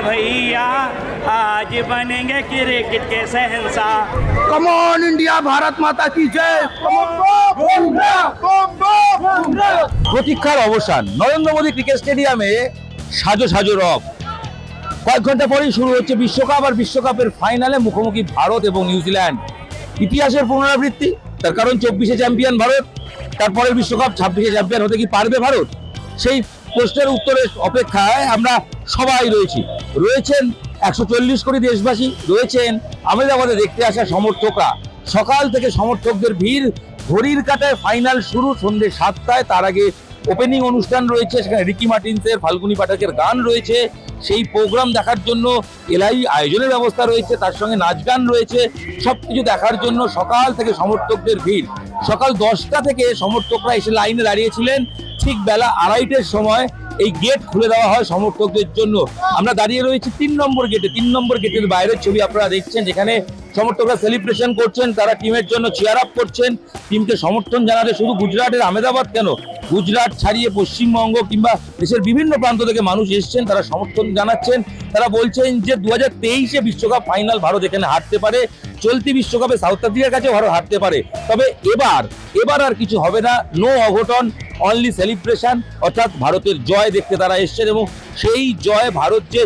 भैया आज बनेंगे क्रिकेट के शहंशाह। कम ऑन इंडिया, भारत माता की जय। প্রতীক্ষার অবসান নরেন্দ্র মোদী ক্রিকেট স্টেডিয়ামে সাজো সাজো রব। কয়েক ঘন্টা পরেই শুরু হচ্ছে বিশ্বকাপ, আর বিশ্বকাপের ফাইনালে মুখোমুখি ভারত এবং নিউজিল্যান্ড। ইতিহাসের পুনরাবৃত্তি, তার কারণ 24-এ চ্যাম্পিয়ন ভারত, তারপরের বিশ্বকাপ 26-এ চ্যাম্পিয়ন হতে কি পারবে ভারত? সেই প্রশ্নের উত্তরের অপেক্ষায় আমরা সবাই রয়েছেন 140 কোটি দেশবাসী, রয়েছেন আহমেদাবাদে দেখতে আসা সমর্থকরা। সকাল থেকে সমর্থকদের ভিড়, ঘড়ির কাঁটায় ফাইনাল শুরু সন্ধ্যে 7টায়। তার আগে ওপেনিং অনুষ্ঠান রয়েছে, সেখানে রিকি মার্টিন্সের, ফাল্গুনি পাঠকের গান রয়েছে। সেই প্রোগ্রাম দেখার জন্য এলাই আয়োজনের ব্যবস্থা রয়েছে, তার সঙ্গে নাচ গান রয়েছে। সবকিছু দেখার জন্য সকাল থেকে সমর্থকদের ভিড়। সকাল 10টা থেকে সমর্থকরা এসে লাইনে দাঁড়িয়েছিলেন। ঠিক বেলা 2:30-এর সময় এই গেট খুলে দেওয়া হয় সমর্থকদের জন্য। আমরা দাঁড়িয়ে রয়েছি 3 নম্বর গেটে। 3 নম্বর গেটের বাইরের ছবি আপনারা দেখছেন, যেখানে সমর্থকরা সেলিব্রেশন করছেন, তারা টিমের জন্য চেয়ার আপ করছেন, টিমকে সমর্থন জানাতে। শুধু গুজরাটের আহমেদাবাদ কেন, গুজরাট ছাড়িয়ে পশ্চিমবঙ্গ কিংবা দেশের বিভিন্ন প্রান্ত থেকে মানুষ এসছেন, তারা সমর্থন জানাচ্ছেন। তারা বলছেন যে 2023-এ বিশ্বকাপ ফাইনাল ভারত এখানে হারতে পারে, চলতি বিশ্বকাপে সাউথ আফ্রিকার কাছে ভারত হারতে পারে, তবে এবার আর কিছু হবে না। নো অঘটন, অনলি সেলিব্রেশন, অর্থাৎ ভারতের জয় দেখতে তারা এসছেন এবং সেই জয় ভারত যে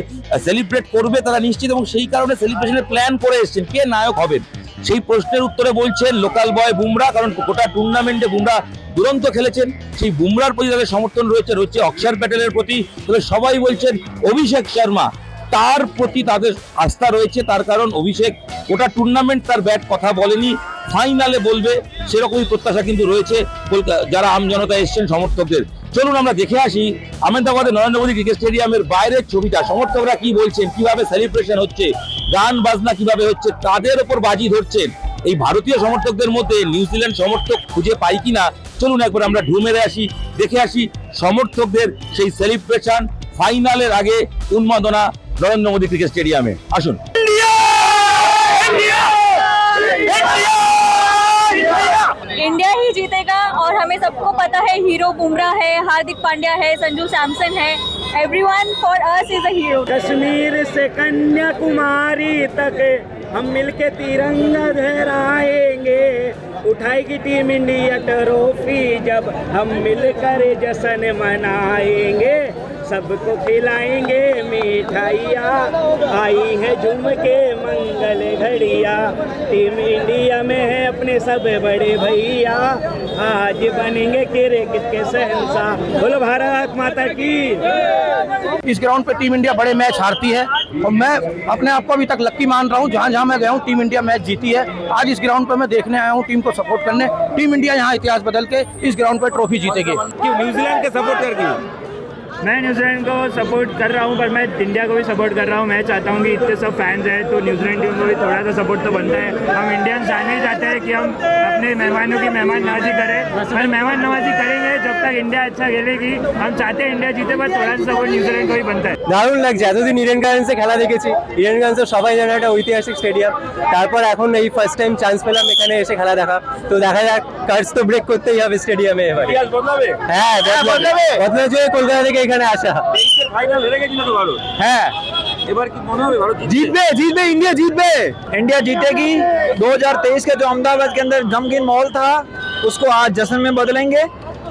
সেলিব্রেট করবে তারা নিশ্চিত, এবং সেই কারণে সেলিব্রেশনের প্ল্যান করে এসছেন। কে নায়ক হবেন সেই প্রশ্নের উত্তরে বলছেন লোকাল বয় বুমরা, কারণ গোটা টুর্নামেন্টে বুমরা দুরন্ত খেলেছেন। সেই বুমরার প্রতি তাদের সমর্থন রয়েছে অক্ষর প্যাটেলের প্রতি, তবে সবাই বলছেন অভিষেক শর্মা, তার প্রতি তাদের আস্থা রয়েছে। তার কারণ অভিষেক গোটা টুর্নামেন্ট তার ব্যাট কথা বলেনি, ফাইনালে বলবে, সেরকমই প্রত্যাশা কিন্তু রয়েছে যারা আমজনতা এসছেন সমর্থকদের। চলুন আমরা দেখে আসি আহমেদাবাদের নরেন্দ্র মোদী ক্রিকেট স্টেডিয়ামের বাইরের ছবিটা। সমর্থকরা কি বলছেন, কিভাবে সেলিব্রেশন হচ্ছে, গান বাজনা কিভাবে হচ্ছে, কাদের ওপর বাজি ধরছেন। এই ভারতীয় সমর্থকদের মধ্যে নিউজিল্যান্ড সমর্থক খুঁজে পাই কিনা, চলুন একবার আমরা ঢু মেরে আসি, দেখে আসি সমর্থকদের সেই সেলিব্রেশন। ফাইনালের আগে উন্মাদনা নরেন্দ্র মোদী ক্রিকেট স্টেডিয়ামে। আসুন। इंडिया ही जीतेगा और हमें सबको पता है हीरो बुमराह है, हार्दिक पांड्या है, संजू सैमसन है। Everyone for us is a hero. Kashmir से कन्याकुमारी तक हम मिलके तिरंगा लहराएंगे, उठाएगी टीम इंडिया ट्रॉफी जब हम मिलकर जश्न मनाएंगे, सबको खिलाएंगे मिठाइयाँ, आई है झूम के मंगल घड़िया, टीम इंडिया में है अपने सब बड़े भैया, आज बनेंगे क्रिकेट के शहंशाह। बोलो भारत माता की। इस ग्राउंड पे टीम इंडिया बड़े मैच हारती है और मैं अपने आप को अभी तक लक्की मान रहा हूँ। जहाँ जहाँ मैं गया हूँ टीम इंडिया मैच जीती है। आज इस ग्राउंड पे मैं देखने आया हूँ, टीम को सपोर्ट करने। टीम इंडिया यहाँ इतिहास बदल के इस ग्राउंड पे ट्रॉफी जीतेगी। क्यों न्यूजीलैंड के सपोर्ट कर दी? मैं न्यूजीलैंड को सपोर्ट कर रहा हूँ, पर मैं इंडिया को भी सपोर्ट कर रहा हूँ। मैं चाहता हूँ कि इतने सब फैंस हैं तो न्यूजीलैंड टीम को भी थोड़ा सा सपोर्ट तो बनता है। हम इंडियंस जानना ही चाहते हैं कि हम अपने मेहमानों की मेहमान नवाजी करें, पर मेहमान नवाजी करेंगे जब तक इंडिया अच्छा खेलेगी। हम चाहते हैं इंडिया जीते, पर थोड़ा सा सपोर्ट न्यूजीलैंड को ही बनता है। দারুণ লাগছে, এতদিন ইডেন গার্ডেন্সে খেলা দেখেছি। ইডেন গার্ডেন্সে সবাই জানে একটা ঐতিহাসিক স্টেডিয়াম, তারপর এখন এই ফার্স্ট টাইম চান্স পেলাম এখানে এসে খেলা দেখা। তো দেখা যাক, কার্ডস তো ব্রেক করতেই হবে স্টেডিয়ামে এবার। হ্যাঁ বদলাবে, কলকাতা থেকে এখানে আসা। ফাইনাল হেরে গেছিল তো ভারত, হ্যাঁ এবার কি মনে হবে ভারত जीतबे इंडिया जीतबे, इंडिया जीतेगी। 2023 के जो अहमदाबाद के अंदर गमगीन माहौल था उसको आज जश्न में बदलेंगे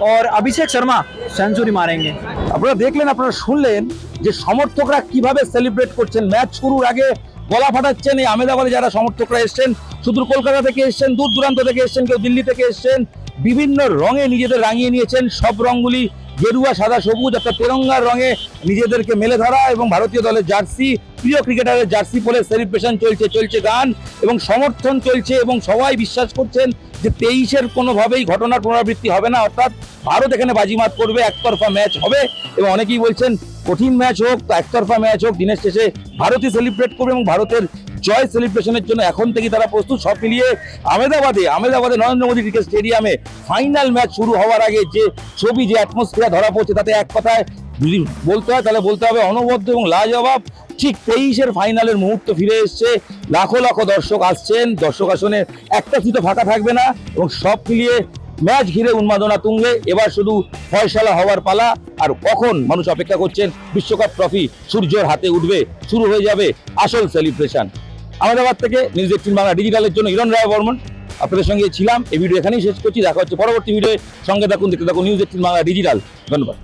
और अभिषेक शर्मा सेंचुरी मारेंगे। আপনারা দেখলেন, আপনারা শুনলেন যে সমর্থকরা কিভাবে সেলিব্রেট করছেন। ম্যাচ শুরুর আগে গলা ফাটাচ্ছেন। এই আহমেদাবাদে যারা সমর্থকরা এসছেন, সুদূর কলকাতা থেকে এসছেন, দূর দূরান্ত থেকে এসছেন, কেউ দিল্লি থেকে এসছেন, বিভিন্ন রঙে নিজেদের রাঙিয়ে নিয়েছেন। সব রঙগুলি গেরুয়া, সাদা, সবুজ, একটা তেরঙ্গার রঙে নিজেদেরকে মেলে ধরা, এবং ভারতীয় দলের জার্সি, প্রিয় ক্রিকেটারের জার্সি পরে সেলিব্রেশন চলছে গান এবং সমর্থন চলছে, এবং সবাই বিশ্বাস করছেন যে 23-এর কোনোভাবেই ঘটনার পুনরাবৃত্তি হবে না, অর্থাৎ ভারত এখানে বাজিমাত করবে, একতরফা ম্যাচ হবে। এবং অনেকেই বলছেন কঠিন ম্যাচ হোক, একতরফা ম্যাচ হোক, দিনের শেষে ভারতই সেলিব্রেট করবে এবং ভারতের জয় সেলিব্রেশনের জন্য এখন থেকে তারা প্রস্তুত। সব মিলিয়ে আহমেদাবাদে নরেন্দ্র মোদী ক্রিকেট স্টেডিয়ামে ফাইনাল ম্যাচ শুরু হওয়ার আগে যে ছবি, যে অ্যাটমসফিয়ার ধরা পড়ছে, তাতে এক কথায় যদি বলতে হয় তাহলে বলতে হবে অনবদ্য এবং লাজবাব। ঠিক 23-এর ফাইনালের মুহূর্ত ফিরে এসছে, লাখো লাখো দর্শক আসছেন, দর্শক আসনে একটা সিটও ফাঁকা থাকবে না, এবং সব মিলিয়ে ম্যাচ ঘিরে উন্মাদনা তুঙ্গে, এবার শুধু ফয়সালা হওয়ার পালা। আর কখন মানুষ অপেক্ষা করছেন বিশ্বকাপ ট্রফি সূর্যের হাতে উঠবে, শুরু হয়ে যাবে আসল সেলিব্রেশন। আহমেদাবাদ থেকে নিউজ 18 বাংলা ডিজিটালের জন্য হিরণ রায় বর্মন আপনাদের সঙ্গে ছিলাম। এই ভিডিও এখানেই শেষ করছি, দেখা হচ্ছে পরবর্তী ভিডিওয়ে। সঙ্গে থাকুন, দেখতে থাকুন নিউজ 18 বাংলা ডিজিটাল। ধন্যবাদ।